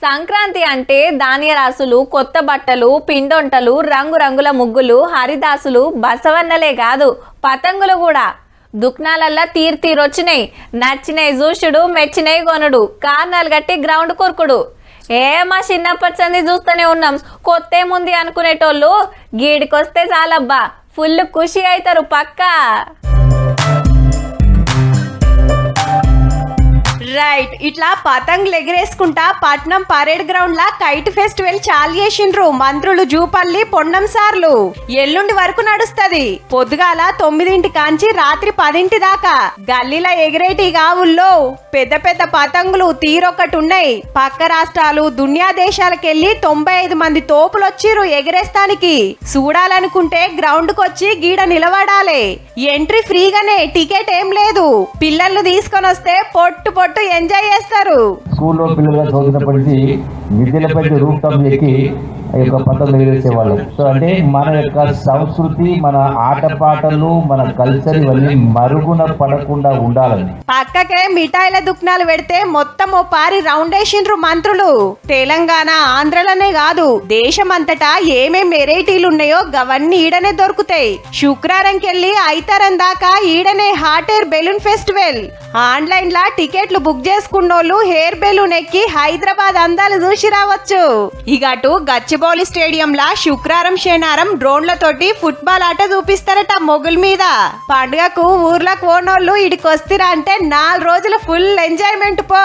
సంక్రాంతి అంటే ధాన్యరాసులు, కొత్త బట్టలు, పిండొంటలు, రంగురంగుల ముగ్గులు, హరిదాసులు, బసవన్నలే కాదు పతంగులు కూడా. దుక్నాలల్లా తీరొచ్చినాయి. నచ్చినాయి చూసుడు, మెచ్చినాయి కొనుడు, కార్నాలు గట్టి గ్రౌండ్ కొరుకుడు. మా చిన్నప్పటి సంది చూస్తూనే ఉన్నాం. కొత్తేముంది అనుకునేటోళ్ళు గీడికొస్తే చాలబ్బా ఫుల్ ఖుషి అవుతారు పక్కా. రైట్, ఇట్లా పతంగులు ఎగిరేసుకుంటా పట్నం పరేడ్ గ్రౌండ్ లా కైట్ ఫెస్టివల్ చాలు చేసిండ్రు మంత్రులు జూపల్లి పొన్నం సార్లు. ఎల్లుండి వరకు నడుస్తది. పొద్దుగాల 9 కాంచి రాత్రి 10 దాకా గల్లీల ఎగిరేటి గావుల్లో పెద్ద పెద్ద పతంగులు తీరొక్కటున్నాయి. పక్క రాష్ట్రాలు, దునియా దేశాలకెళ్లి 95 మంది తోపులొచ్చిర్రు ఎగిరేస్తానికి. చూడాలనుకుంటే గ్రౌండ్ కొచ్చి గీడ నిలబడాలే. ఎంట్రీ ఫ్రీగానే, టికెట్ ఏం లేదు. పిల్లల్ని తీసుకొని వస్తే పొట్టు ఎంజాయ్ చేస్తారు. స్కూల్లో పిల్లలుగా చదువుతున్నప్పటి విద్యలపై రూప్ టాప్ ఎక్కి పతంగులు ఎగిరేసేవాళ్ళం. సో అంటే మన యొక్క సంస్కృతి, మన ఆటపాటలు, మన కల్చర్ ఇవన్నీ మరుగున పడకుండా ఉండాలని పక్కకే మిఠాయిల దుకాణాలు పెడితే మొత్తం ఓ పారి రౌండ్ వేసిండ్రు మంత్రులు. తెలంగాణ, ఆంధ్రలోనే కాదు దేశమంతటా ఏమేం వెరైటీలు ఉన్నాయో గవన్నీ ఈడనే దొరుకుతాయి. శుక్రవారంకెళ్ళి ఐతారం దాకా ఈడనే hot air balloon festival. Online లా టికెట్లు బుక్ చేసుకున్నోళ్ళు హెయిర్ బెలూన్ ఎక్కి హైదరాబాద్ అందాలు చూసి రావచ్చు. ఇక అటు గచ్చిబౌలి స్టేడియం లా శుక్రవారం శనివారం డ్రోన్లతోటి ఫుట్బాల్ ఆట చూపిస్తారట మొగుల మీద. పండుగకు ఊర్లకు పోనోళ్ళు ఇడికొస్తారా అంటే 4 రోజుల ఫుల్ ఎంజాయ్మెంట్ పో.